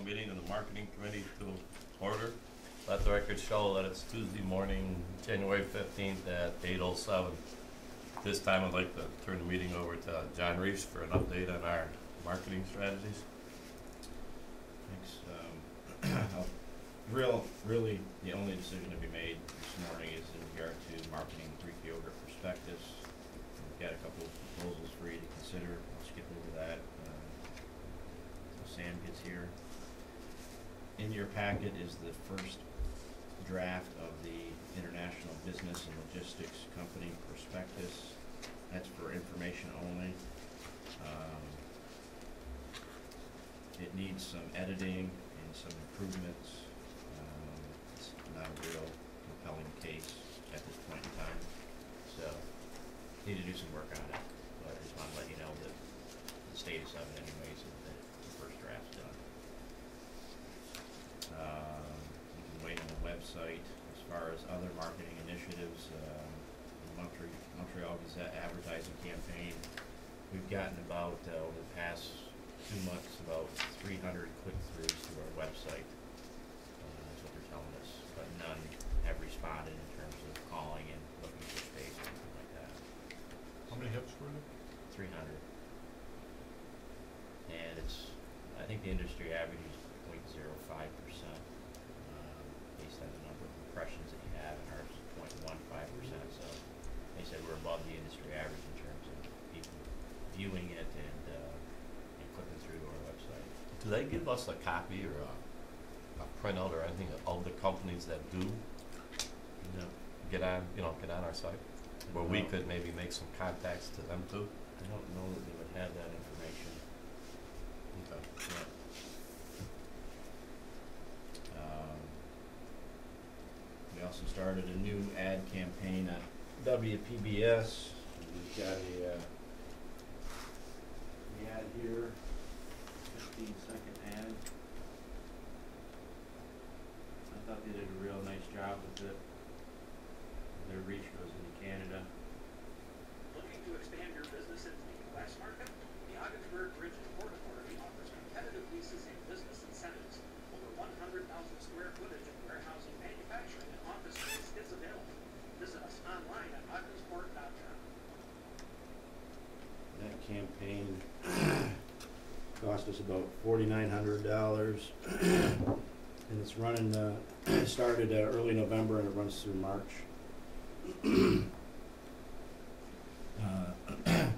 meeting of the marketing committee to order. Let the record show that it's Tuesday morning, January 15th at 8:07. This time I'd like to turn the meeting over to John Reeves for an update on our marketing strategies. Thanks. Really, the only decision to be made this morning is in regard to marketing Greek yogurt prospectus. We've got a couple of proposals for you to consider. I'll skip over that until Sam gets here. In your packet is the first draft of the International Business and Logistics Company prospectus. That's for information only. It needs some editing and some improvements. It's not a real compelling case at this point in time, so need to do some work on it. But I just want to let you know that the status of it anyways is that the first draft's done. You can wait on the website. As far as other marketing initiatives, the Montreal Gazette advertising campaign, we've gotten about, over the past 2 months, about 300 click-throughs to our website. That's what they're telling us, but none have responded in terms of calling and looking for space or anything like that. How many hits were there? 300. And I think the industry average is 0.05%, based on the number of impressions that you have, and ours is 0.15%, so they said we're above the industry average in terms of people viewing it and clicking through to our website. Do they give us a copy or a printout or anything of the companies that do No. get on our site, where we could maybe make some contacts to them too? I don't know that they would have that information. Okay. Yeah. We also started a new ad campaign at WPBS. We've got a ad here, 15-second ad. I thought they did a real nice job with it. Their reach goes into Canada. Looking to expand your business into the U.S. market? The Ogdensburg Bridge and Port Authority offers competitive leases and business incentives. Over 100,000 square footage of warehousing, manufacturing, and office space is available. Visit us online at ogdensport.com. That campaign cost us about $4,900, and it's running. It started early November and it runs through March.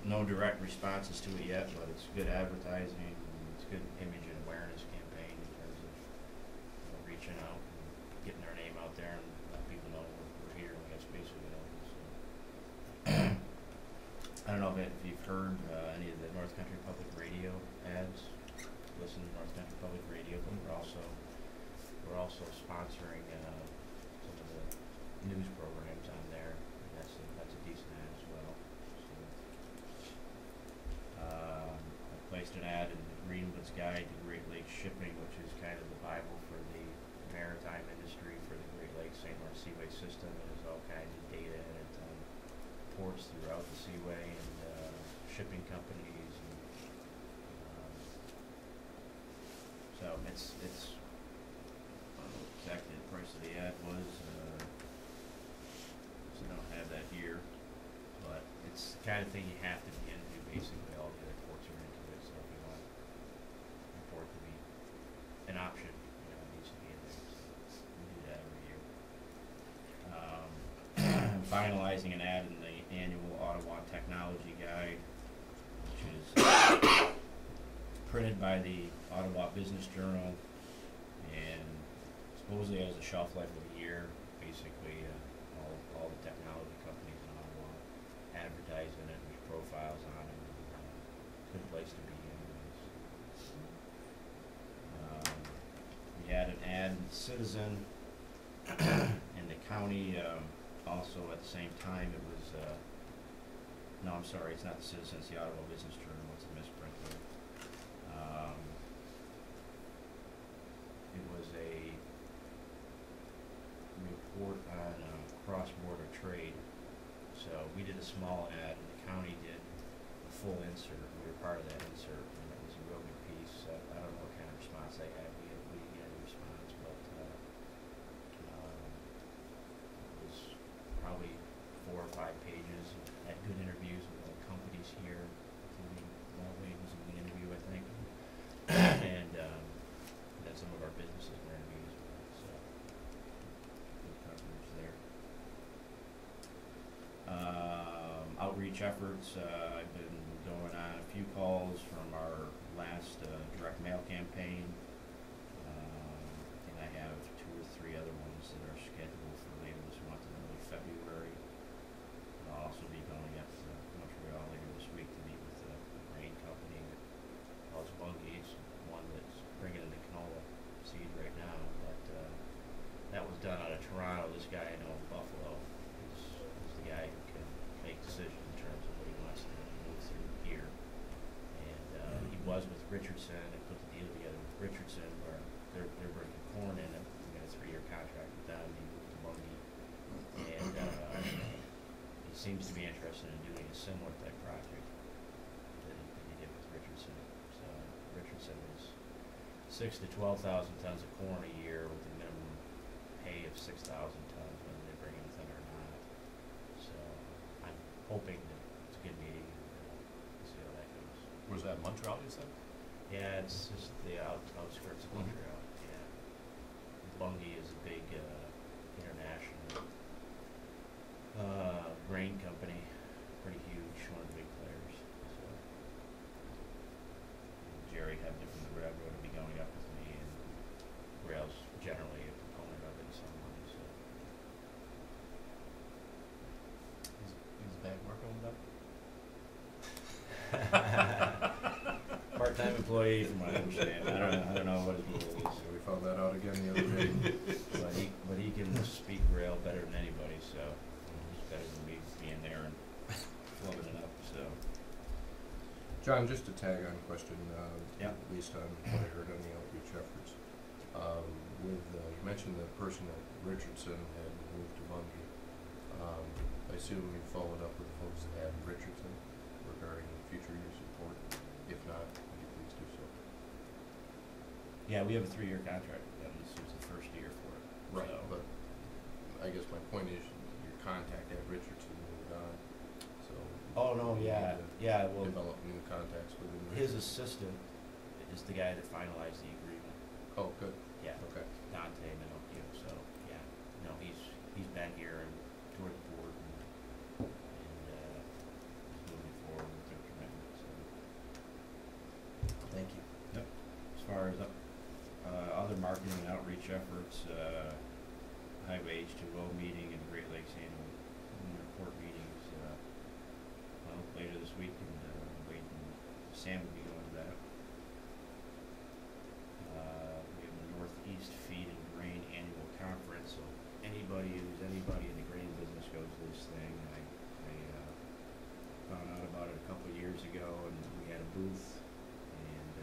No direct responses to it yet, but it's good advertising. It's good image and awareness campaign in terms of reaching out and getting our name out there and let people know we're here and we have space available. So. I don't know if you've heard any of the North Country Public Radio ads. Listen to North Country Public Radio, but we're also sponsoring some of the news programs on there. And that's a decent ad as well. So, I placed an ad in the Greenwood's Guide to Great Lakes Shipping, which is kind of the Bible for the maritime industry for the Great Lakes St. Lawrence Seaway system. It has all kinds of data in it on ports throughout the seaway and shipping companies. And, so it's I don't know exactly the price of the ad was. So I don't have that here, but it's the kind of thing you have to be into. Basically, all the other ports are into it. So if you want your port to be an option, it needs to be in there. So we do that every year. I'm finalizing an ad in the annual Ottawa Technology Guide, which is printed by the Ottawa Business Journal, and supposedly has a shelf life of a year. Basically, all the technology companies in Ottawa advertise in it. There's profiles on it. Good place to be in. We had an ad in Citizen in the county. Also, at the same time, it was. No, I'm sorry. It's not the Citizen. It's the Ottawa Business Journal. It's a misprint there. It was a report on cross-border trade. So we did a small ad, and the county did a full insert. We were part of that insert, and it was a real good piece. I don't know what kind of response they had. We had outreach efforts, I've been going on a few calls from our last direct mail campaign. And I have 2 or 3 other ones that are scheduled for later this month in early February. I'll also be going up to Montreal later this week to meet with a grain company. Ogdensburg, one that's bringing in the canola seed right now, but that was done out of Toronto. This guy I know in Buffalo is the guy who can make decisions in terms of what he wants to move through here. And he was with Richardson and put the deal together with Richardson where they're bringing corn in and we got a 3-year contract with them. He moved to Bungie, and he seems to be interested in doing a similar type project that he did with Richardson. So Richardson is 6,000 to 12,000 tons of corn a year with a minimum pay of 6,000 tons, whether they bring anything or not. So I'm hoping that it's a good meeting and we'll see how that goes. Where's that, Montreal, you said? Yeah, it's just the outskirts of Montreal. Yeah, Bungie is a big international grain company, pretty huge, one of the big players. So Jerry Hebner from the railroad will be going up with me, and rail's generally a component of it in some way. So He's back working with them? part-time employee, from what I understand. I don't know what his role is. So we found that out again the other day. But he can speak rail better than anybody, so he's better than me being there and floating it up. So John, just a tag on question, Yeah. at least on what I heard on the outreach efforts. You mentioned the person at Richardson had moved to Bungie. I assume you followed up with folks at Richardson regarding future use support. If not, would you please do so? yeah, we have a 3-year contract with them. This was the first year for it. Right, So, but I guess my point is your contact at Richardson moved on, so. oh no, you yeah, need to yeah. Well, develop new contacts within his Richardson. assistant is the guy that finalized the agreement. Oh, good, Yeah, okay. Dante Minocchio. So yeah, no, he's been here and toured the board and is moving forward with their commitment. So Thank you. yep. As far as other marketing and outreach efforts, Highway H2O meeting and Great Lakes annual report meetings later this week, and waiting. Sam will be going to that. We have the Northeast Feed and Grain Annual Conference, so anybody in the grain business goes to this thing. I found out about it a couple of years ago, and we had a booth, and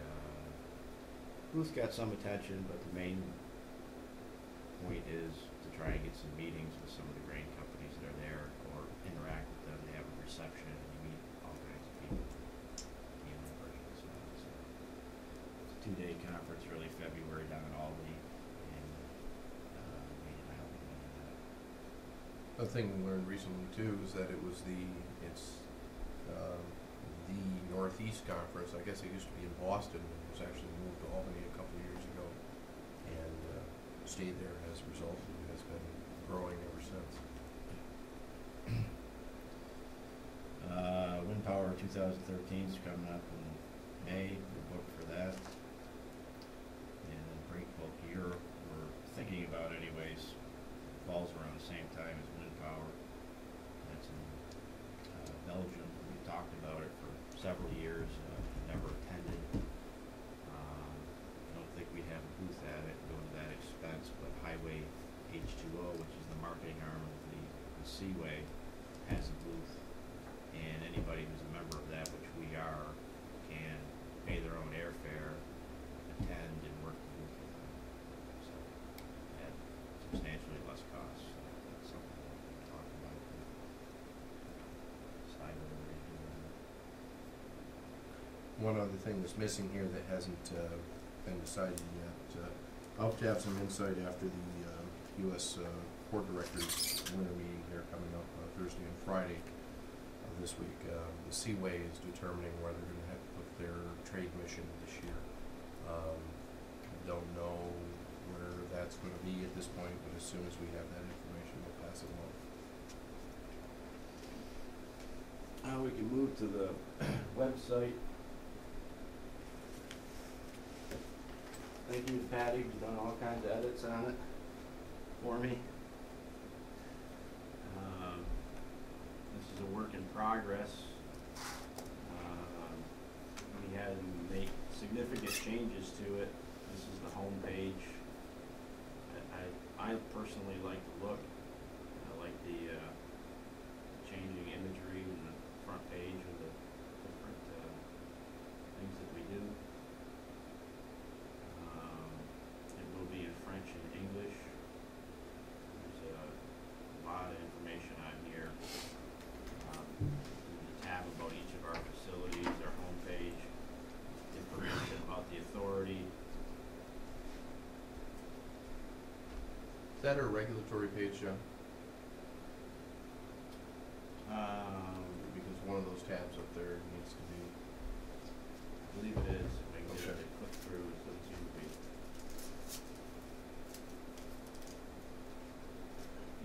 booth got some attention, but the main point is to try and get some meetings with some of the grain companies that are there, or interact with them. They have a reception, and you meet all kinds of people. So it's a 2-day conference, really, February down in Albany, and Wayne and I will be going to that. Another thing we learned recently too is that it's the Northeast Conference. I guess it used to be in Boston, and it was actually moved to Albany a couple of years ago, and stayed there as a result, and has been growing ever since. Wind Power 2013 is coming up in May. We're booked for that. And then Break Bulk Europe, we're thinking about anyways, falls around the same time as Wind Power. That's in Belgium. We talked about it for several years, never attended. I don't think we'd have a booth at it, go to that expense, but Highway H2O, which is the marketing arm of the Seaway, has a booth. And anybody who's a member of that, which we are, can pay their own airfare, attend, and work the booth with them. So at substantially less cost. So that's something that we can talk about. Decide whether we're going to do that. One other thing that's missing here that hasn't been decided yet, I'll have to have some insight after the U.S. Port Directors winter meeting here coming up Thursday and Friday of this week. The Seaway is determining where they're going to have to put their trade mission this year. Don't know where that's going to be at this point, but as soon as we have that information, we'll pass it along. Now we can move to the website. Thank you to Patty, who's done all kinds of edits on it for me. This is a work in progress. We had to make significant changes to it. This is the home page. I personally like the look. I like the changing imagery in the front page of the different things that we do. It will be in French and English. There's a lot of information on here. There's a tab about each of our facilities, our homepage, information about the authority. Is that our regulatory page, John? Because one of those tabs up there needs to be. I believe it is. If I can get it to click through, it doesn't seem to be.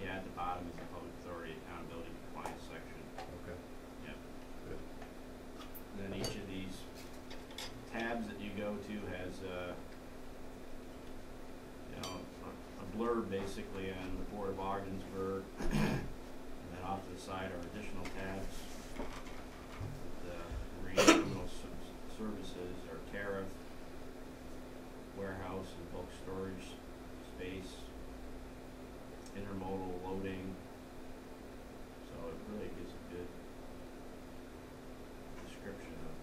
Yeah, at the bottom is the public authority accountability compliance section. Okay. Yep. Good. And then each of these tabs that you go to has a blurb basically on the Port of Ogdensburg. And then off to the side are additional tabs. The Marine Criminal Services or tariff, warehouse and bulk storage space, intermodal loading. So it really gives a good description of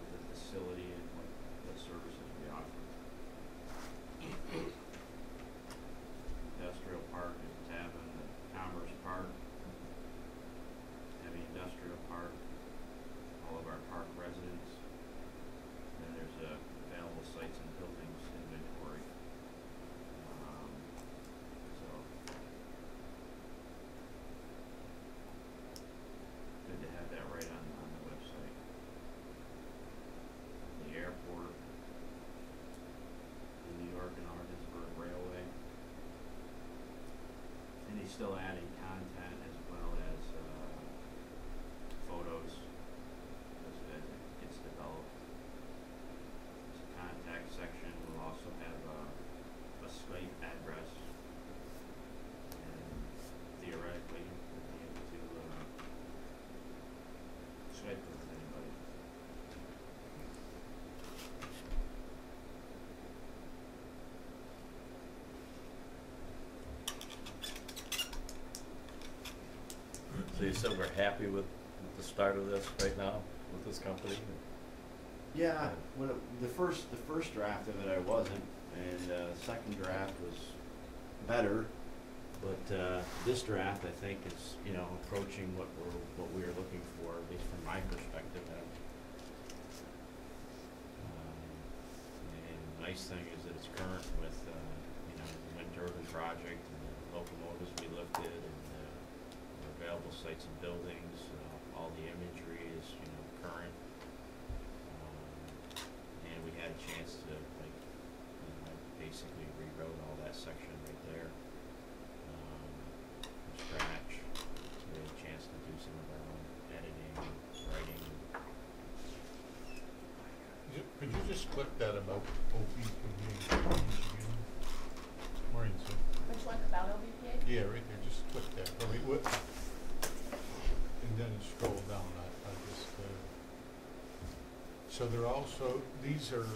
the facility and what services we offer. Industrial park is a tab on the Commerce Park, heavy industrial park, all of our park residents. And then there's available sites and buildings inventory. So good to have that right on the website. The airport, the New York and Ogdensburg Railway. And he's still adding content as well as photos as it gets developed. There's a contact section. We'll also have a Skype address. And theoretically, we'll be able to Skype with anybody. So you said we're happy with the start of this right now, with this company? Yeah, the first draft of it I wasn't, and the second draft was better, but this draft I think is approaching what we were looking for, at least from my perspective. And the nice thing is that it's current with the wind turbine project and the locomotives we lifted and the available sites and buildings. All the imagery is current. And we had a chance to I basically rewrote all that section right there from scratch. So we had a chance to do some of our own editing, writing. Could you just click that about OBPA? Maureen, sir. Which one, about OBPA? Yeah, right there, just click that. I mean, what? And then scroll down, I just, so they're also, these are,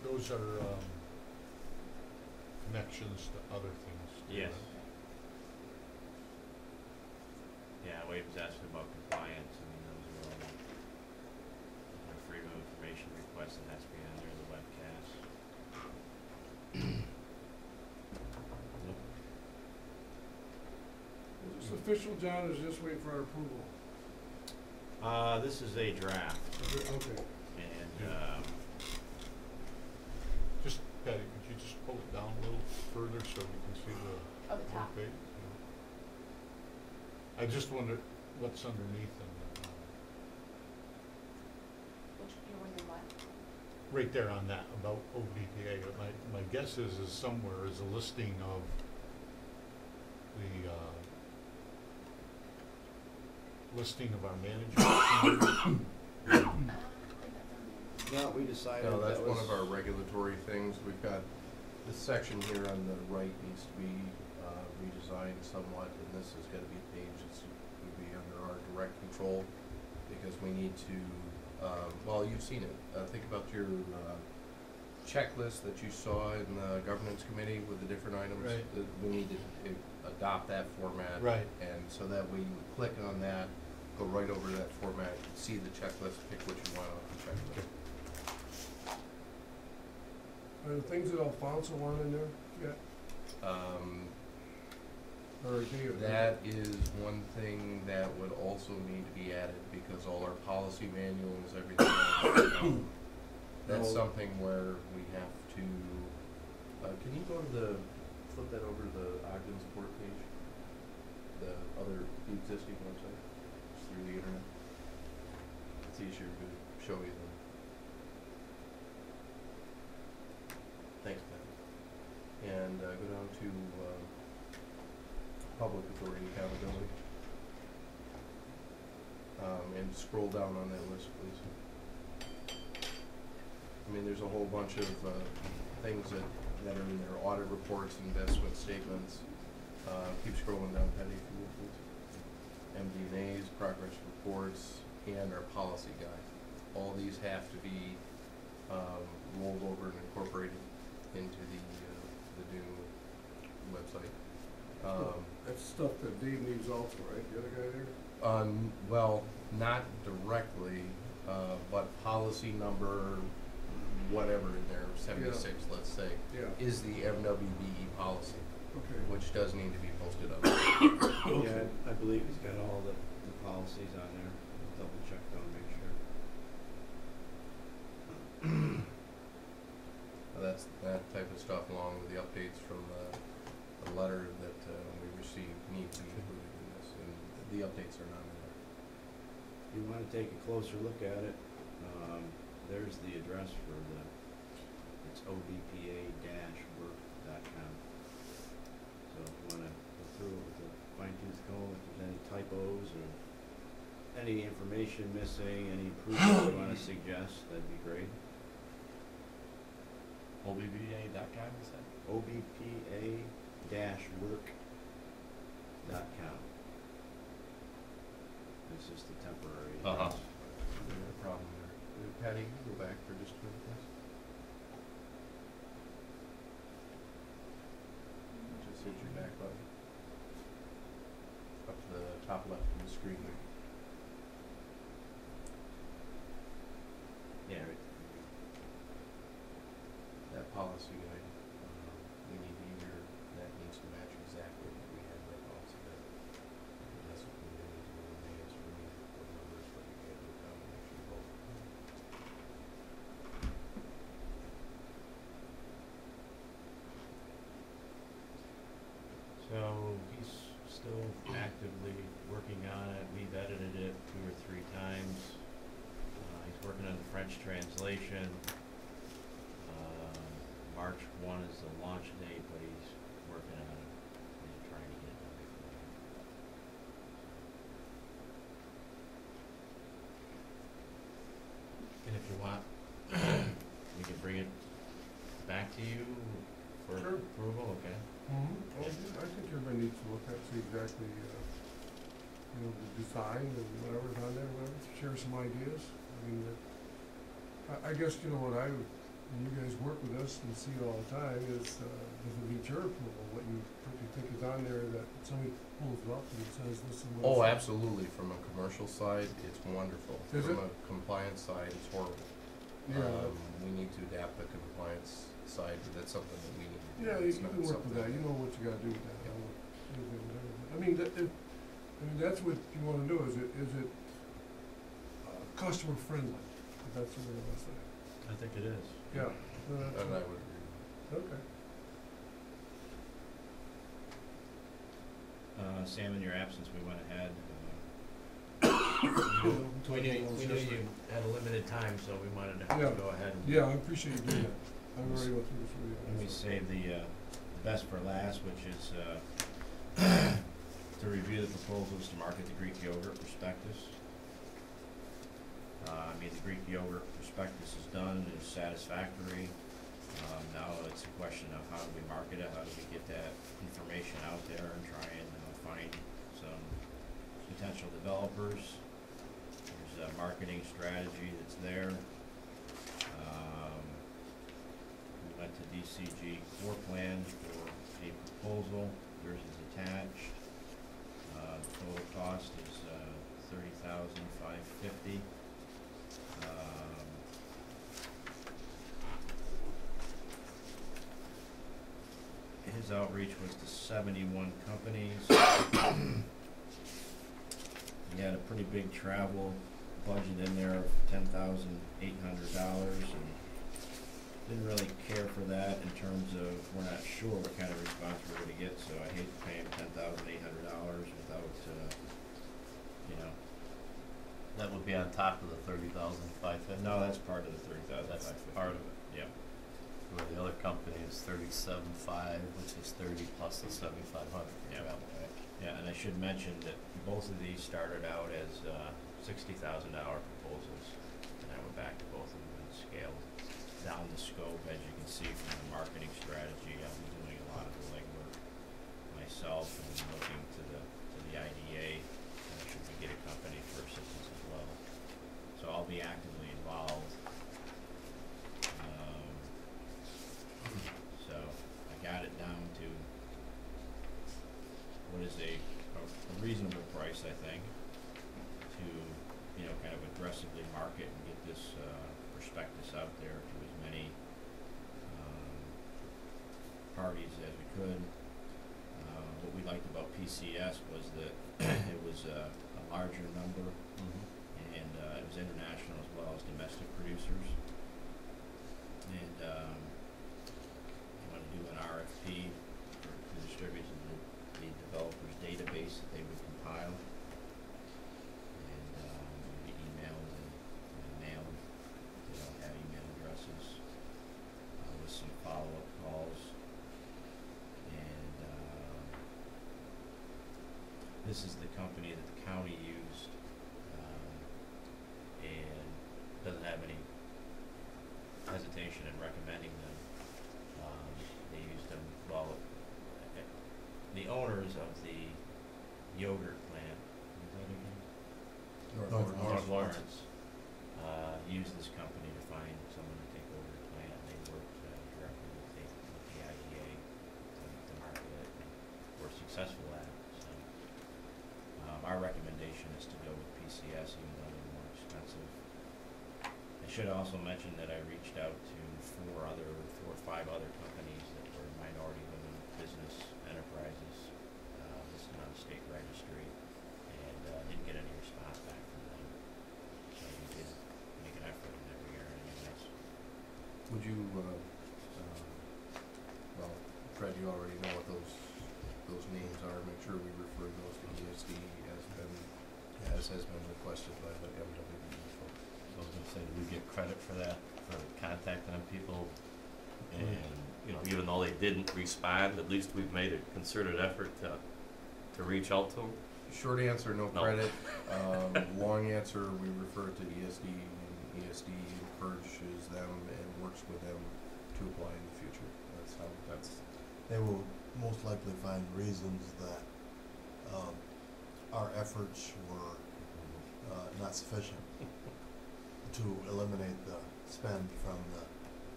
those are, connections to other things. Yes. Yeah, Wade was asking about compliance. I mean, those are all freedom of information requests that has to be on there, the webcast. Is this official, John, or is this wait for our approval? This is a draft, Okay. and Just, Patty, could you just pull it down a little further so we can see the Oh, the top. page? I just wonder what's underneath and, Which, you're wondering what? right there on that, about OBPA. My guess is somewhere is a listing of the, listing of our managers. No, we decided No, that's that was. one of our regulatory things. We've got this section here on the right needs to be redesigned somewhat, and this is gonna be a page that's would be under our direct control, because we need to, well, you've seen it. Think about your checklist that you saw in the governance committee with the different items. Right. We need to adopt that format. Right. And so that way you would click on that, go right over to that format, see the checklist, pick what you want off the checklist. Are the things that Alfonso want in there yet? Or David? That is one thing that would also need to be added, because all our policy manuals, everything else, that's No. something where we have to, can you go to flip that over to the Ogdensburg page? The existing website, just through the internet? It's easier to show you than. Thanks, Pat. And, go down to, public authority accountability. And scroll down on that list, please. I mean, there's a whole bunch of, things that are in there, audit reports, investment statements. Keep scrolling down, Patty, if you would, please. MD&As, progress reports, and our policy guide. All these have to be, rolled over and incorporated into the new website. That's stuff that Dave needs also, right? The other guy there? Well, not directly, but policy number, whatever in there, 76, let's say, Yeah, is the MWBE policy, okay. which does need to be posted up. Yeah, I believe he's got all the policies on there. Double check though, make sure. That's that type of stuff, along with the updates from the letter that we received, need to be included in this, and the updates are not in there. You wanna take a closer look at it, there's the address for it's OBPA-work.com. So if you wanna go through it with a fine tooth comb, if there's any typos or any information missing, any improvements you wanna suggest, that'd be great. OBBA.com, is that? OBPA-work.com. This is the temporary Uh-huh. address. No problem there. Patty, go back for just a minute, please. Just hit your back button. Up to the top left of the screen there. Yeah, right. That policy guide, we need either, that needs to match exactly what we had in our policy guide. And that's what we did, is we asked for the numbers, but we can't do a combination of both. So he's still actively working on it. We've edited it 2 or 3 times. He's working on the French translation. March 1 is the launch date, but he's working on it. He's trying to get it done before then. And if you want, we can bring it back to you for Sure. approval, okay? Well, I think everybody needs to look at, see exactly, the design and whatever's on there, whatever, share some ideas. I mean, I guess, what when you guys work with us and see it all the time, is, does it meet your approval, what you think is on there, that somebody pulls it up and says this is what Oh, it's- absolutely, from a commercial side, it's wonderful. Is From it? a compliance side, it's horrible. Yeah, We need to adapt the compliance side, but that's something that we need to do. yeah, you It's can not work with something that, you know what you gotta do with that. I mean, that's what you wanna do, is it customer friendly, if that's what we're gonna say. I think it is. Yeah. And I would agree. Okay. Sam, in your absence, we went ahead. We We knew you had a limited time, so we wanted to Yeah. go ahead and. Yeah, I appreciate you doing that. I've already went through this with you. Let me save the best for last, which is to review the proposals to market the Greek yogurt prospectus. I mean, the Greek yogurt prospectus is done, is satisfactory. Now it's a question of how do we market it, how do we get that information out there and try and find some potential developers. There's a marketing strategy that's there. We went to DCG floor plan for a proposal. Yours is attached. The total cost is $30,550. His outreach was to 71 companies. He had a pretty big travel budget in there of $10,800, and didn't really care for that in terms of we're not sure what kind of response we're going to get. So I hate to pay him $10,800 without, That would be on top of the 30,550. No, that's part of the 30,550. That's part of it. Yeah. Where the other company is 37.5, which is 30 plus the 7,500. Yeah. Right? Yeah, and I should mention that both of these started out as $60,000 proposals, and I went back to both of them and scaled down the scope. As you can see from the marketing strategy, I've been doing a lot of the legwork myself and looking to the IDA, should we get a company for assistance as well. So I'll be actively involved. So I got it down to what is a reasonable price, I think, to, kind of aggressively market and get this prospectus out there to as many parties as we could. What we liked about PCS was that it was a larger number, and it was international as well as domestic producers. And I'm going to do an RFP to distribute to the developers database that they would compile, and be emailed and mailed. They all have email addresses with some follow-up calls. And this is the company that the county used, and doesn't have any hesitation in recommending them. They used them, the owners of the yogurt plant, what is that again? North Lawrence, used this company to find someone to take over the plant. They worked directly with the IDA to market it, and were successful at it. So our recommendation is to go with PCS, even though they're more expensive. I should also mention that I reached out to 4 or 5 other companies that were minority women business enterprises listed on the state registry, and didn't get any response back from them. So we did make an effort in that regard anyways. Would you, well, Fred, you already know what those names are. Make sure we refer those to ESD as has been requested by the MWBE folks. I was gonna say, do we get credit for that, for contacting them people? And, even though they didn't respond, at least we've made a concerted effort to reach out to them. Short answer, no No. credit. Long answer, we refer to ESD, and ESD encourages them and works with them to apply in the future. They will most likely find reasons that our efforts were not sufficient to eliminate the spend from the,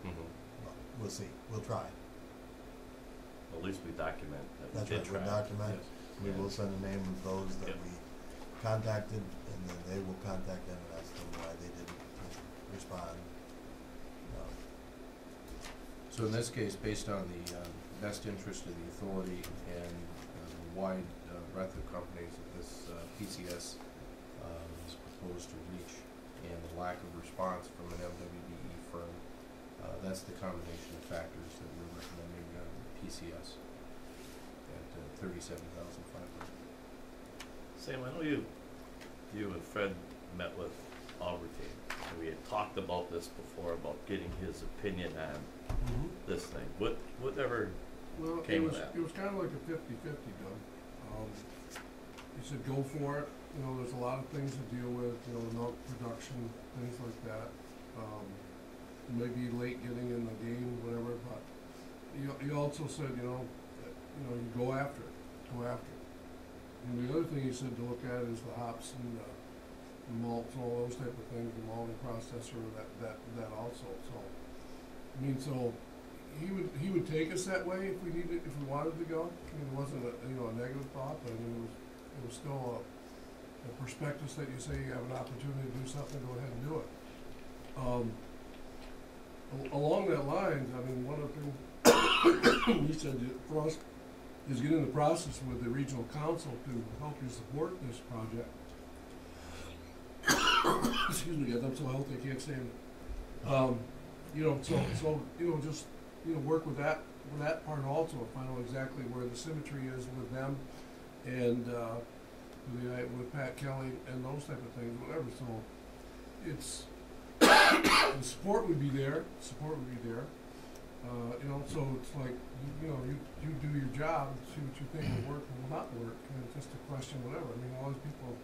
well, we'll see, we'll try. Well, at least we document that we That's did right, try. we document, Yes. we will send a name of those that Yep. we contacted, and then they will contact them and ask them why they didn't respond. So in this case, based on the best interest of the authority and the wide breadth of companies that this PCS is proposed to reach, and the lack of response from an MWBE firm, that's the combination of factors that we're recommending PCS at $37,500. Sam, I know you and Fred met with Albertine, and we had talked about this before, about getting his opinion on this thing. Whatever Well, it came was, with that? it was kinda like a 50-50, Doug. He said, go for it, you know, there's a lot of things to deal with, you know, milk production, things like that. Maybe late getting in the game, whatever, but he also said, you know, that, you know, you go after it, go after it. And the other thing he said to look at is the hops and the malts and all those type of things, the malting processor, that also, so. I mean, so, he would take us that way if we needed, if we wanted to go. I mean, it wasn't a, you know, a negative thought, but I mean, it was still a prospectus that you say you have an opportunity to do something, go ahead and do it. Along that lines, I mean, one of the things he said for us is get in the process with the regional council to help you support this project. Excuse me, guys, I'm so healthy I can't stand it. You know, so you know, just you know, work with that part also, find out exactly where the symmetry is with them, and with Pat Kelly and those type of things, whatever. So it's the support would be there. You know, so it's like you know, you do your job, see what you think will work and will not work, and it's just a question, whatever. I mean, all these people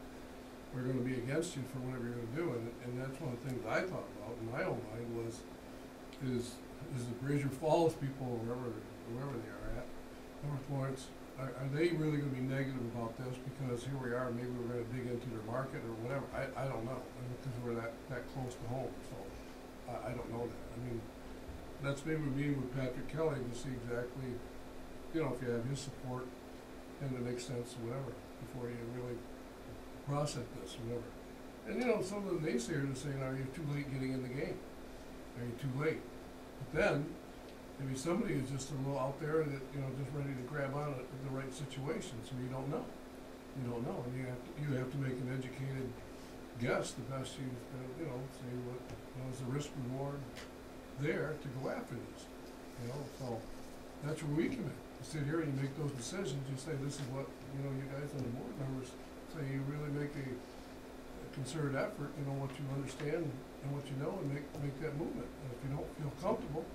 are going to be against you for whatever you're going to do, and that's one of the things I thought about in my own mind is the Brazier Falls people, wherever they are at, North Florence, are they really going to be negative about this because here we are, maybe we're going to dig into their market or whatever? I don't know, because we're that close to home, so I don't know that. I mean, that's maybe meeting with Patrick Kelly to see exactly, you know, if you have his support and it makes sense or whatever before you really process this or whatever. And you know, some of the naysayers are saying, are you too late getting in the game? Are you too late? But then, maybe somebody is just a little out there that, you know, just ready to grab on at the right situation, so you don't know. You don't know, and you have to make an educated guess, the best you know, say what, you know, is the risk reward there to go after this, you know, so that's where we come in. You sit here and you make those decisions, you say this is what, you know, you guys on the board members say, you really make a concerted effort, you know, what you understand and what you know, and make that movement. And if you don't feel comfortable,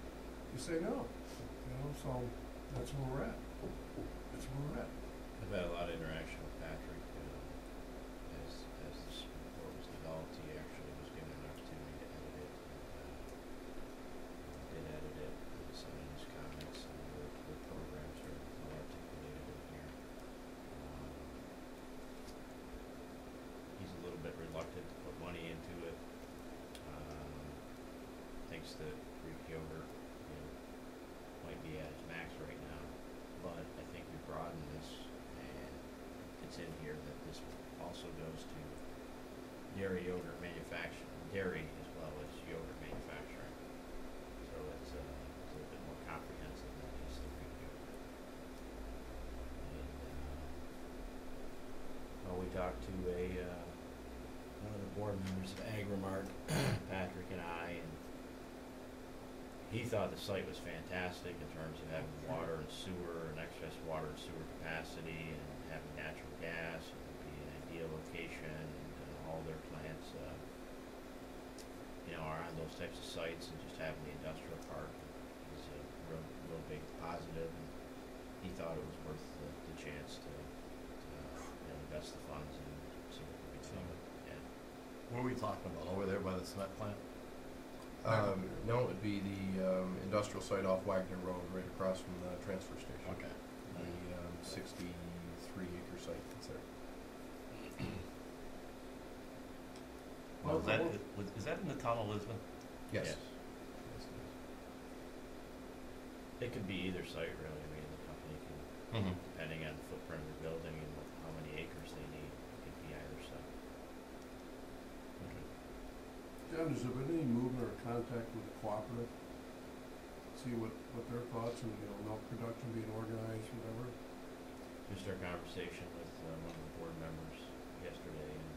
you say no, you know, so that's where we're at. That's where we're at. I've had a lot of interaction with Patrick, as this report was developed. He actually was given an opportunity to edit it, did edit it, and some of his comments and the programs are well articulated in here. He's a little bit reluctant to put money into it. Thinks that Greek yogurt, you know, might be at its max right now, but I think we broaden this, and it's in here that this also goes to dairy yogurt manufacturing, dairy as well as yogurt manufacturing. So it's a little bit more comprehensive than just the Greek yogurt. And we talked to one of the board members of Agrimark, Patrick and I, and he thought the site was fantastic in terms of having water and sewer and excess water and sewer capacity and having natural gas and be an ideal location, and all their plants, you know, are on those types of sites, and just having the industrial park is a real big positive. And he thought it was worth the chance to you know, invest the funds and see what we can do. Yeah. What are we talking about, over there by the cement plant? No, it'd be the industrial site off Wagner Road, right across from the transfer station. Okay. The 63-acre site that's there. Well, is that in the town of Lisbon? Yes. Yes. It could be either site, really. I mean, the company can, Mm-hmm. depending on the footprint of the building and how many acres they need, it could be either site. Okay. John, has there been any movement or contact with the cooperative? See what their thoughts and, you know, milk production being organized, whatever? Just our conversation with one of the board members yesterday, and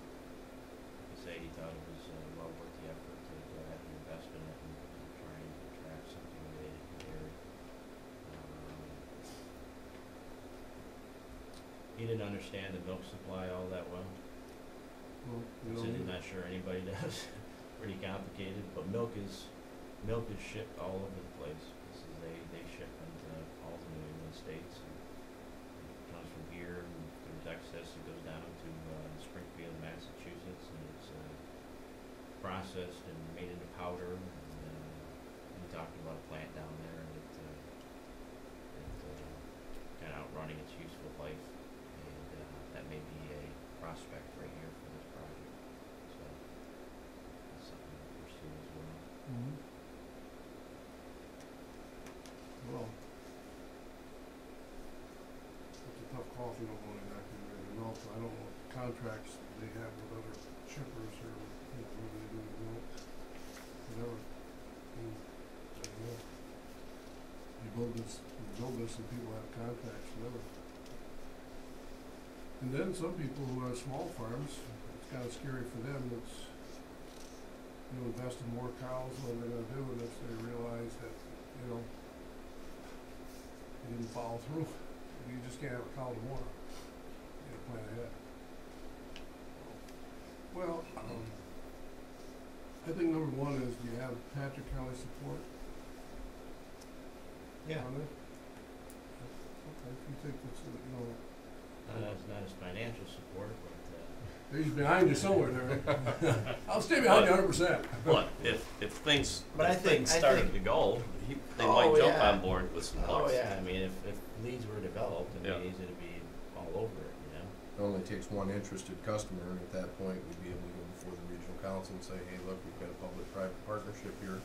he said he thought it was well worth the effort to go ahead and invest in it and try and attract something related to dairy. He didn't understand the milk supply all that well. Well, you So know, I'm not sure anybody does. Pretty complicated, but milk is shipped all over the place. This is they ship into all the New England states. And it comes from here and through processed and made into powder, and we talked about a plant down there that kind of outrunning its useful life, and that may be a prospect right here for this project. So that's something to pursue as well. Mm-hmm. Well, it's a tough call if you don't know exactly where they melt, so I don't know what contracts they have with other shippers or, you know, whatever they do with milk. Whatever. I don't know. You build this and people have contracts, whatever. And then some people who have small farms, it's kinda scary for them, it's, you know, invest in more cows, what they're gonna do, and if they realize that, you know, you didn't follow through, you just can't have a cow tomorrow. You gotta plan ahead. Well, I think number one is, do you have Patrick County support on it? Okay, if you think that's, you know, Not as financial support, but he's behind you somewhere there. I'll stay behind you 100%. But if things, But I if think- things I started think- to go, they Oh, might jump yeah. on board with some oh bucks. yeah, I mean, if leads were developed, it'd Yeah. be easy to be all over it, you know? It only takes one interested customer, and at that point, we'd be able to go before the regional council and say, hey, look, we've got a public-private partnership here,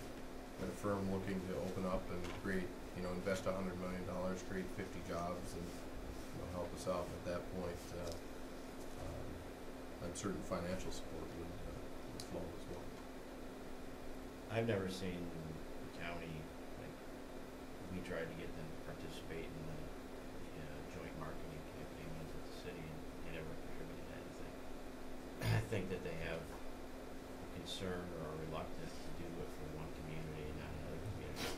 got a firm looking to open up and create, you know, invest $100 million, create 50 jobs, and, you know, help us out. At that point, I'm certain financial support would flow as well. I've never seen the county, like, we tried to get them to participate in the joint marketing campaigns with the city, and they never contributed anything. I think that they have a concern or a reluctance to do it for one community and not another community.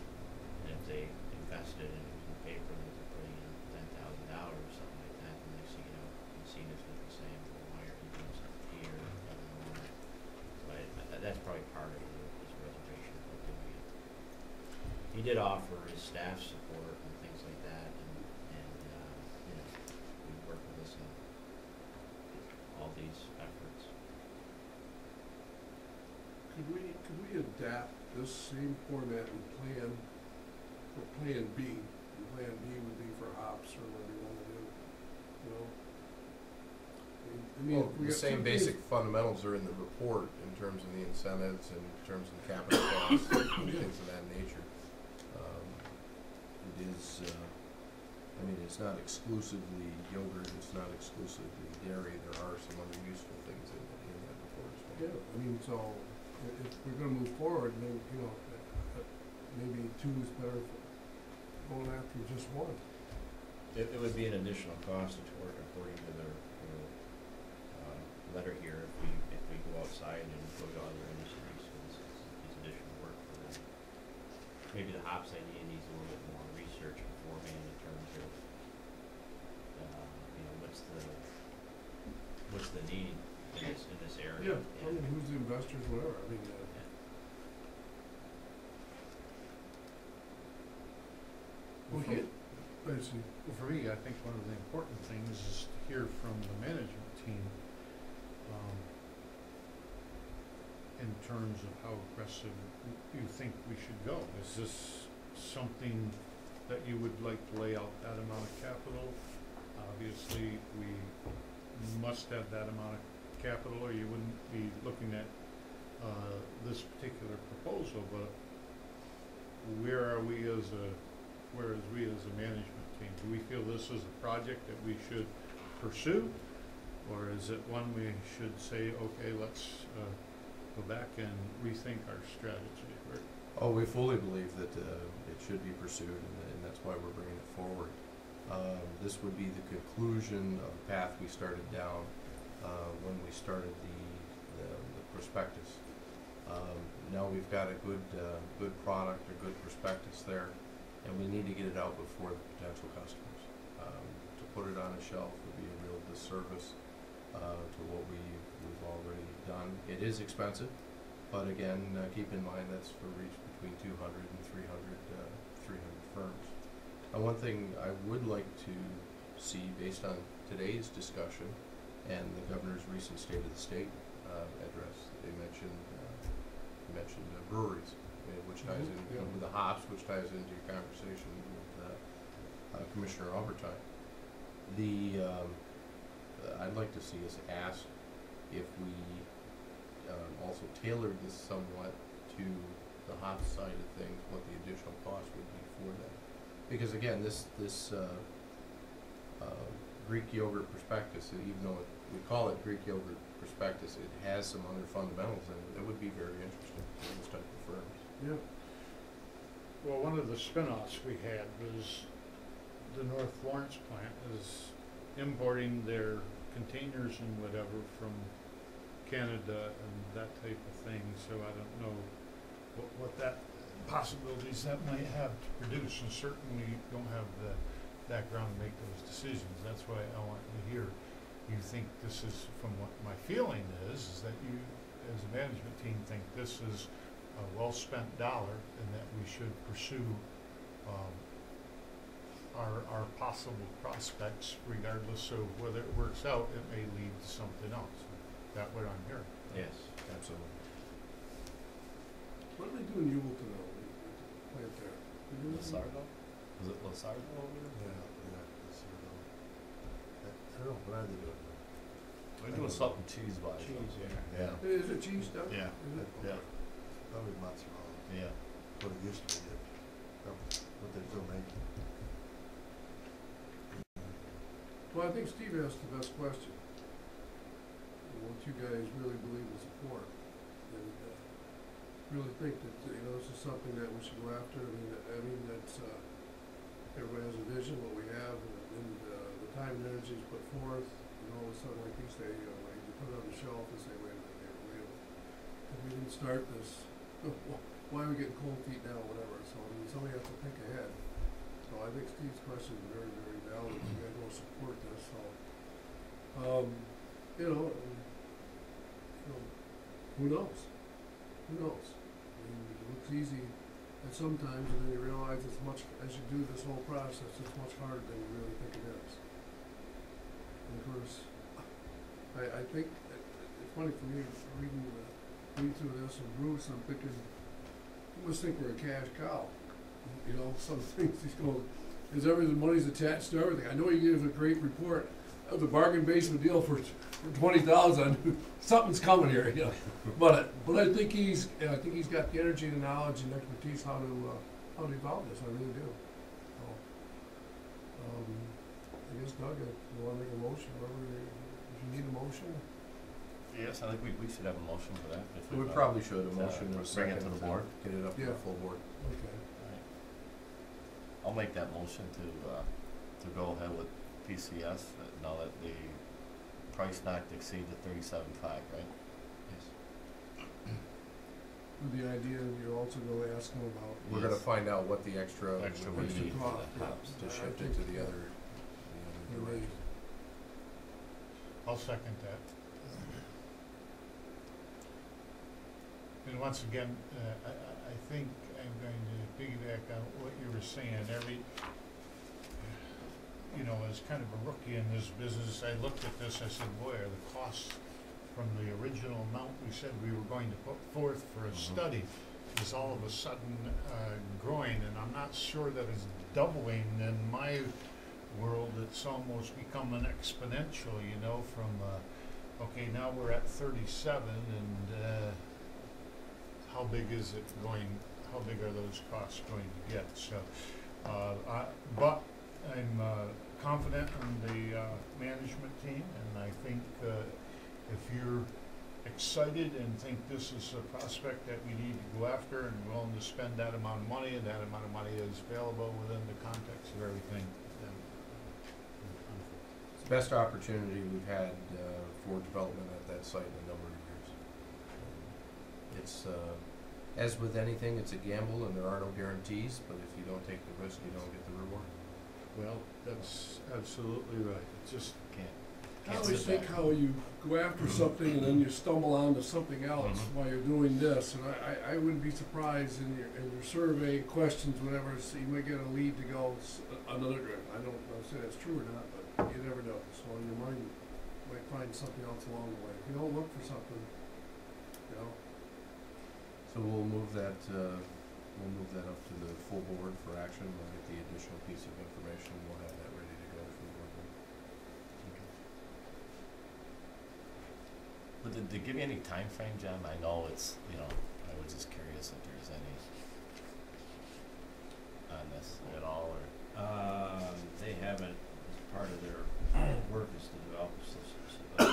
And if they invested and it was in the paper that they're putting in $10,000 or something like that, and next thing you know, the scene is gonna be saying, well, why are you doing something here? So that's probably part of his reservation about doing it. He did offer his staff support and things like that, and you know, we work with us in all these efforts. Could we adapt this same format and plan for Plan B? And Plan B would be for hops or whatever you wanna do, you know? I mean, Well, if we the got same two things- basic fundamentals are in the report in terms of the incentives and in terms of the capital costs and things of that nature. It is, I mean, it's not exclusively yogurt, it's not exclusively dairy, there are some other useful things in that report as well. Yeah, I mean, so if we're gonna move forward, then, you know, maybe two is better for going after just one. It would be an additional cost according to their letter here if we go outside and go to other industries, so this is additional work for them. Maybe the hops idea needs a little bit more research beforehand in terms of, you know, what's the need in this area. Yeah, I mean, who's the investors, whatever, I mean, okay, I see. Well, for me, I think one of the important things is to hear from the management team, in terms of how aggressive you think we should go. Is this something that you would like to lay out that amount of capital? Obviously, we must have that amount of capital, or you wouldn't be looking at, this particular proposal, but where are we as a management team? Do we feel this is a project that we should pursue? Or is it one we should say, okay, let's go back and rethink our strategy? Oh, we fully believe that it should be pursued, and that's why we're bringing it forward. This would be the conclusion of the path we started down when we started the prospectus. Now we've got a good product, a good prospectus there, and we need to get it out before the potential customers. To put it on a shelf would be a real disservice to what we've already done. It is expensive, but again, keep in mind that's for reach between 200 and 300 firms. One thing I would like to see, based on today's discussion and the governor's recent State of the State address, they mentioned you mentioned breweries, which ties in Yeah. with the hops, which ties into your conversation with Commissioner Albertine. I'd like to see us ask if we also tailored this somewhat to the hop side of things, what the additional cost would be for that. Because again, this Greek yogurt prospectus, even though we call it Greek yogurt prospectus, it has some other fundamentals in it that would be very interesting to these type of firms. Yeah. Well, one of the spin-offs we had was the North Florence plant is importing their containers and whatever from Canada and that type of thing, so I don't know what that possibilities that might have to produce, and certainly don't have the background to make those decisions. That's why I want to hear, you think this is, from what my feeling is that you, as a management team, think this is a well-spent dollar and that we should pursue our possible prospects regardless of whether it works out, it may lead to something else. That's what I'm hearing. Yes. Absolutely. What do they do in Ewelton though, with the plant there? They do anything? Losardo? Was it Losardo over there? Yeah, that's, I don't know, what are they doing? They're doing something cheese-wise. Cheese, Yeah. Is it cheese stuff? Yeah. Is it? Yeah. Probably mozzarella, Yeah. what it used to be, what they're still making. Well, I think Steve asked the best question. What you guys really believe and support, and really think that this is something that we should go after. I mean that's everybody has a vision, what we have, and the time and energy is put forth. And all of a sudden, like you say, like you put it on the shelf and say, wait a minute, if we didn't start this, why are we getting cold feet now? Whatever. So I mean, somebody has to think ahead. So I think Steve's question is very, very valid. You guys will support this. So, who knows? Who knows? I mean, it looks easy at sometimes, and then you realize it's much, as you do this whole process, it's much harder than you really think it is. And of course, I think it's funny for me reading through this and Bruce, I'm thinking, you must think we're a cash cow. Some things he's going, is everything, money's attached to everything. I know he gives a great report of the bargain basement deal for 20,000. Something's coming here, But I think he's got the energy, the knowledge, and expertise how to evolve this. I really do. So, I guess Doug, you want to make a motion? If you need a motion. Yes, I think we should have a motion for that. If We probably should, a motion and a bring second. it to the board. Get it up to Yeah. the full board. Okay. I'll make that motion to go ahead with PCS, now that the price not to exceed the 37.5, right? Yes. With the idea that you're also going to ask him about We're gonna find out what the extra would Extra be would be cost, for the hops. to I shift think it to the that- other Maybe. direction. I'll second that. And once again, I think I'm going to piggyback on what you were saying. As kind of a rookie in this business, I looked at this, I said, boy, are the costs from the original amount we said we were going to put forth for a study is all of a sudden growing, and I'm not sure that it's doubling. In my world, it's almost become an exponential, from, okay, now we're at 37, and how big is it going, how big are those costs going to get? So, but I'm confident in the management team, and I think if you're excited and think this is a prospect that we need to go after and willing to spend that amount of money, and that amount of money is available within the context of everything, then It's the best opportunity we've had for development at that site in a number of years. It's, as with anything, it's a gamble and there are no guarantees, but if you don't take the risk, you don't get the reward. well, that's absolutely right. It's just I always think how you go after something and then you stumble onto something else while you're doing this, and I wouldn't be surprised in your survey questions, whatever, so you might get a lead to go another direction. I don't say that's true or not, but you never know. So your mind might find something else along the way. If you don't look for something, So we'll move that up to the full board for action. We'll get the additional piece of information. We'll have that ready to go for the board meeting. But did they give you any time frame, John? I know it's, I was just curious if there's any on this at all, or? They haven't, as part of their work is to develop a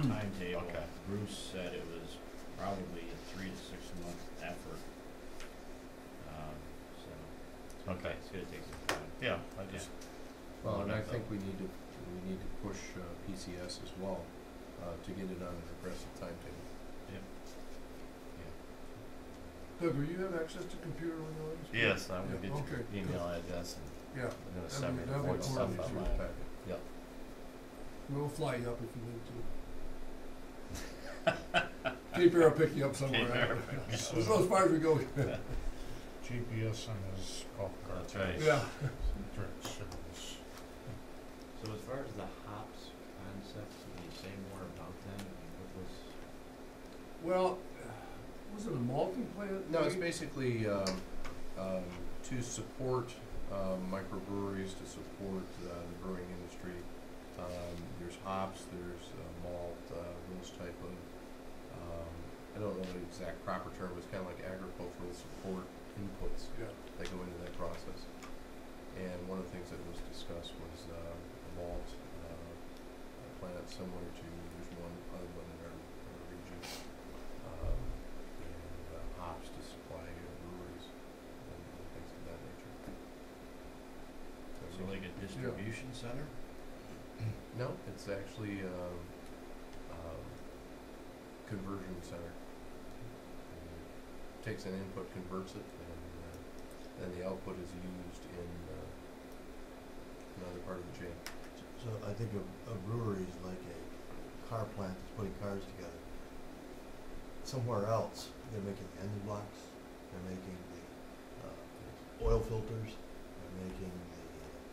timetable. Okay. Bruce said it was probably a 3 to 6 month effort. Okay. It's gonna take some time. Yeah, I just. Well, and I wanted to- think we need to push PCS as well, to get it on an aggressive timetable. Doug, do you have access to computer when you're on this? Yes, I'm gonna Yeah, get okay, your email address and Yeah, I'm gonna that'd be report stuff important on to my, your packet. yep. we'll fly you up if you need to. Cape Air will pick you up somewhere. Cape Air. We'll go as far as we go. GPS on his golf cart. That's right. Yeah. Direct service. So as far as the hops concept, can you say more about them? I mean, what was? Well, was it a malting plant? No, it's maybe? basically, to support, microbreweries, to support, the brewing industry. There's hops, there's, malt, those type of, I don't know the exact proper term, but it's kinda like agricultural support inputs Yeah. that go into that process. And one of the things that was discussed was, a malt, plant similar to, there's one other one in our region. And hops to supply breweries and things of that nature. So like a distribution center? No, it's actually conversion center. Takes an input, converts it, and then the output is used in another part of the chain. So I think a brewery is like a car plant that's putting cars together. Somewhere else, they're making engine blocks, they're making the oil filters, they're making the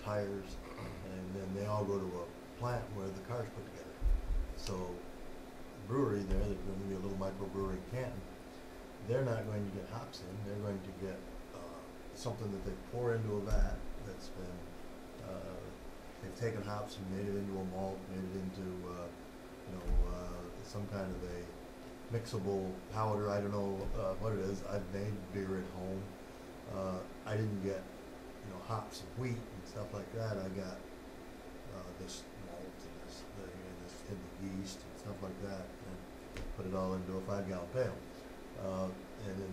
tires, and then they all go to a plant where the car's put together. So brewery there, there's going to be a little microbrewery in Canton. They're not going to get hops in, they're going to get something that they pour into a vat that's been, they've taken hops and made it into a malt, made it into, some kind of a mixable powder. I don't know what it is. I've made beer at home. I didn't get, hops and wheat and stuff like that. I got this malt and this and the yeast and stuff like that, and put it all into a 5-gallon pail. And then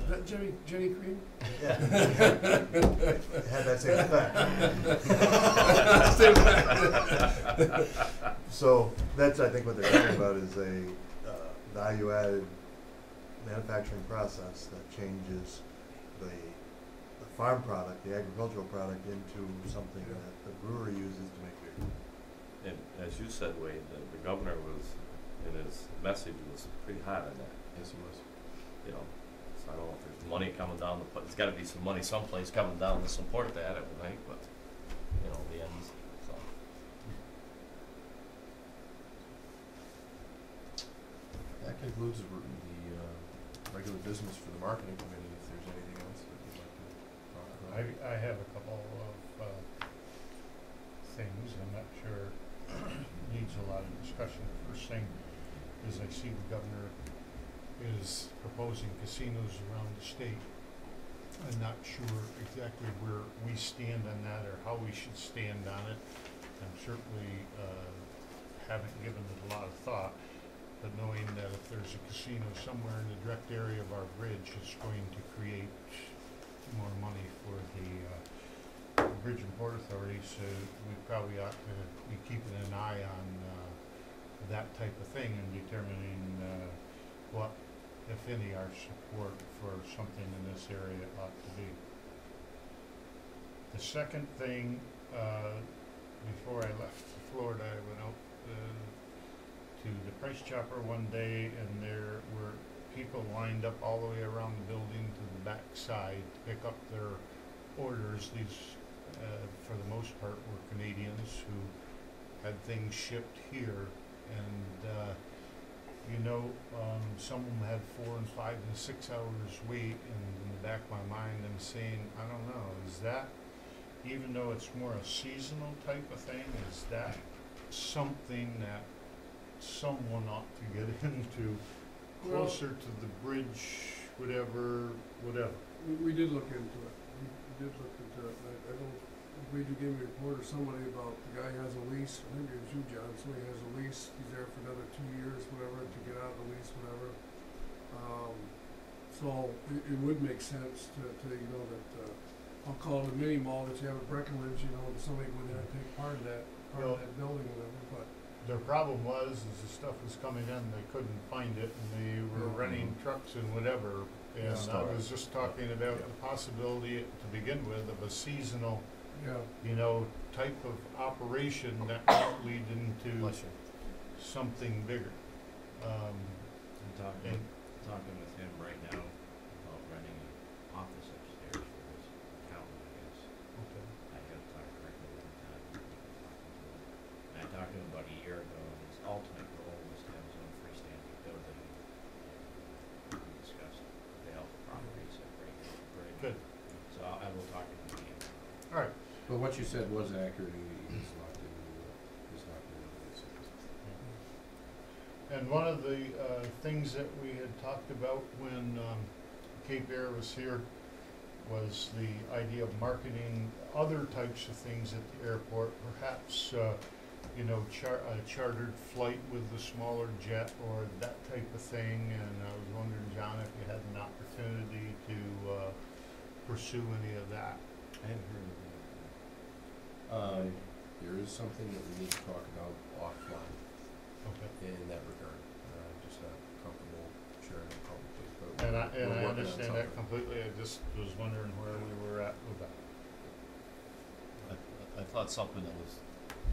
Is that Jenny Cream? yeah, it had that same effect. So that's, I think, what they're talking about is a value-added manufacturing process that changes the farm product, the agricultural product, into something that the brewery uses to make beer. And as you said, Wade, the governor was, in his message, was pretty hot on that. Yes, it was. So I don't know if there's money coming down the, there's gotta be some money someplace coming down to support that, I would think, but, the ends, so. That concludes the regular business for the marketing committee. If there's anything else that you'd like to talk about. I have a couple of things, I'm not sure needs a lot of discussion. First thing is I see the governor is proposing casinos around the state. I'm not sure exactly where we stand on that or how we should stand on it. I'm certainly haven't given it a lot of thought, but knowing that if there's a casino somewhere in the direct area of our bridge, it's going to create more money for the Bridge and Port Authority, so we probably ought to be keeping an eye on that type of thing and determining what, if any, our support for something in this area ought to be. The second thing, before I left Florida, I went out to the Price Chopper one day, and there were people lined up all the way around the building to the back side to pick up their orders. These, for the most part, were Canadians who had things shipped here, and you know, some of them had 4 and 5 and 6 hours wait, and in the back of my mind, I'm saying, I don't know, is that, even though it's more a seasonal type of thing, is that something that someone ought to get into Well- closer to the bridge, whatever. We did look into it. We did look into it. I don't, we did give me a report or somebody about the guy has a lease. I think it was you, John. Somebody has a lease. He's there for another 2 years, whatever, to get out of the lease, whatever. So it would make sense to, you know, that, I'll call it a mini mall that you have at Breckenridge, you know, and somebody go in there and take part of that building, whatever, but. Their problem was, is the stuff was coming in, they couldn't find it, and they were Yeah. renting trucks and whatever. And I Storage. was just talking about Yeah. the possibility to begin with of a seasonal, Yeah, you know, type of operation that might lead into Bless you. something bigger. I'm talking, And- talking with him right now about renting an office upstairs for his accountant, I guess. I have talked directly with him. And I talked to him about a year ago, and his ultimate goal was to have his own freestanding building. And we discussed available properties at Bridge. Good. So I will talk to him again. All right. But what you said was accurate, he's locked in, he's locked in with this. And one of the things that we had talked about when Cape Air was here was the idea of marketing other types of things at the airport, perhaps, you know, a chartered flight with the smaller jet or that type of thing. And I was wondering, John, if you had an opportunity to pursue any of that. I haven't heard of that. There is something that we need to talk about offline Okay. in that regard. Just not comfortable sharing it publicly, but And I we're working on understand that something. completely. I just was wondering where we were at with that. I thought something that was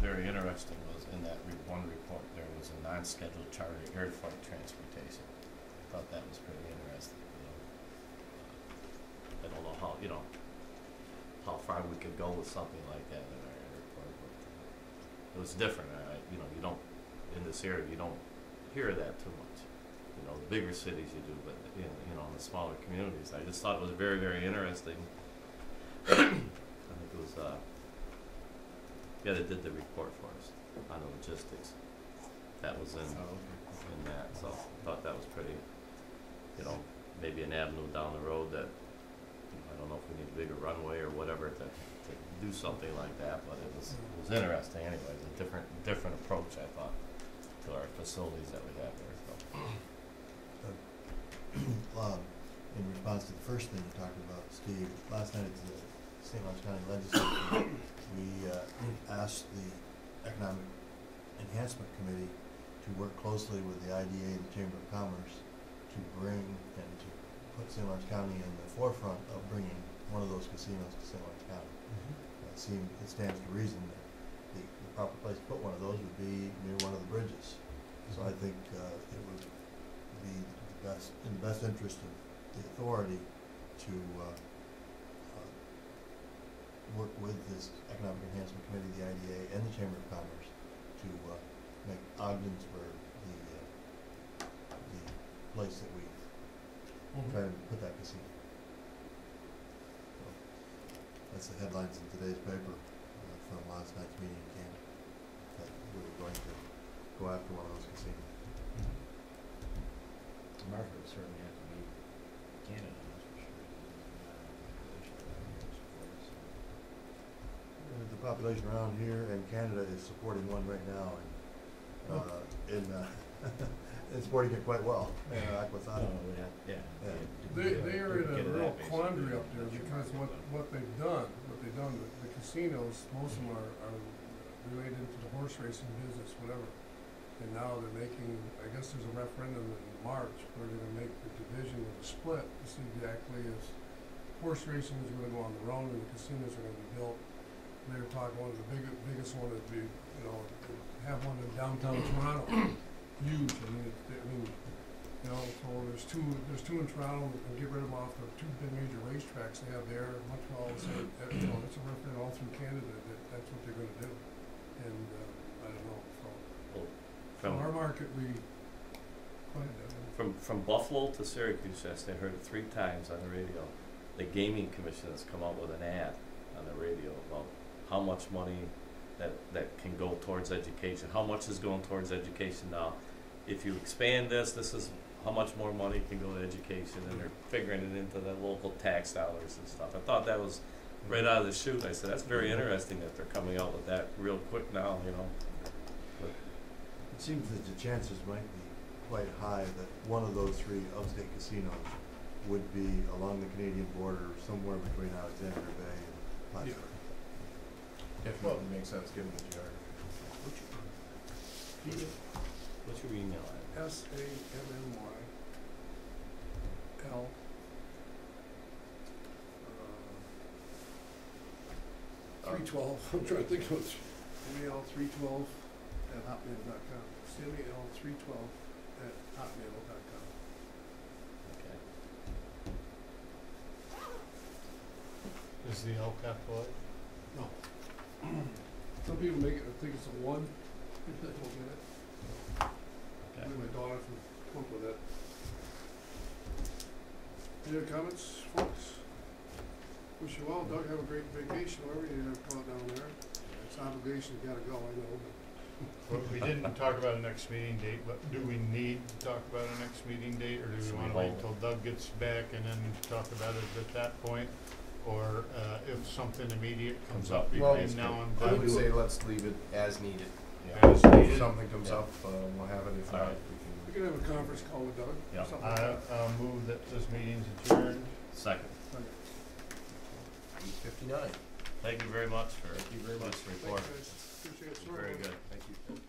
very interesting was in that one report, there was a non-scheduled charter air flight transportation. I thought that was pretty interesting, you know. I don't know how, you know, how far we could go with something like that in our airport, but it was different. You know, you don't, in this area, you don't hear that too much. You know, the bigger cities you do, but you know, in the smaller communities, I just thought it was very, very interesting. I think it was, yeah, they did the report for us on the logistics. That was in that, so I thought that was pretty, you know, maybe an avenue down the road that, I don't know if we need a bigger runway or whatever to do something like that, but it was interesting anyways, a different approach, I thought, to our facilities that we have there, so. In response to the first thing you talked about, Steve, last night at the St. Lawrence County Legislature, we asked the Economic Enhancement Committee to work closely with the IDA and the Chamber of Commerce to bring and to put St. Lawrence County in the forefront of bringing one of those casinos to St. Lawrence County. It stands to reason that the proper place to put one of those would be near one of the bridges. So I think it would be in the best interest of the authority to work with this Economic Enhancement Committee, the IDA, and the Chamber of Commerce to make Ogdensburg the place that we try to put that casino. So that's the headlines in today's paper from last night's meeting in Canada, that we were going to go after one of those casinos. Martha would certainly have to be Canada, that's for sure. The population around here in Canada is supporting one right now, and it's supporting it quite well. Aquasana. Yeah. they are in a real quandary up there because what they've done, the casinos, most of them are related to the horse racing business, whatever. And now they're making, I guess there's a referendum in March where they're gonna make the division of the split to see exactly if horse racing is gonna go on their own and the casinos are gonna be built. They were talking one of the biggest one would be, you know, have one in downtown Toronto, huge. I mean, you know, so there's two in Toronto, and get rid of them off the two big major racetracks they have there. Montreal, so, you know, it's a referendum all through Canada that that's what they're gonna do. And I don't know. So Well, our market, we Go ahead, Evan. From Buffalo to Syracuse, yesterday, I heard it 3 times on the radio. The gaming commission has come out with an ad on the radio about how much money that can go towards education. How much is going towards education now? If you expand this is how much more money can go to education, and they're figuring it into the local tax dollars and stuff. I thought that was right out of the chute. I said, that's very interesting that they're coming out with that real quick now, you know. But It seems that the chances might be quite high that one of those 3 upstate casinos would be along the Canadian border, somewhere between Alexander Bay and Plattsburgh. Definitely makes sense given the geography. what's your email address? SAMMYL. Uh, 312, I'm trying to think of what's, SAMMYL312@hotmail.com. SAMMYL312@hotmail.com. Okay. Is the L capitalized? No. Some people make it, I think it's a 1, if they don't get it. Okay. Maybe my daughter can come up with it. Any other comments, folks? Wish you well, Doug, have a great vacation, wherever you have come out down there. It's an obligation, you gotta go, I know, but. Well, we didn't talk about a next meeting date, but do we need to talk about a next meeting date, or do we Should we wanna wait hold it? until Doug gets back and then talk about it at that point? Or, if something immediate comes up Well, between now and I then? would say let's leave it as needed. As needed? If something comes Yeah. up, we'll have it. If All not, right. We can have a conference call with Doug, Yeah. something like that. I'll move that this meeting's adjourned. Second. 8:59. Thank you very much for Thank you very much. this report. Thanks, guys. Appreciate it. Sorry Very about good. Thank you.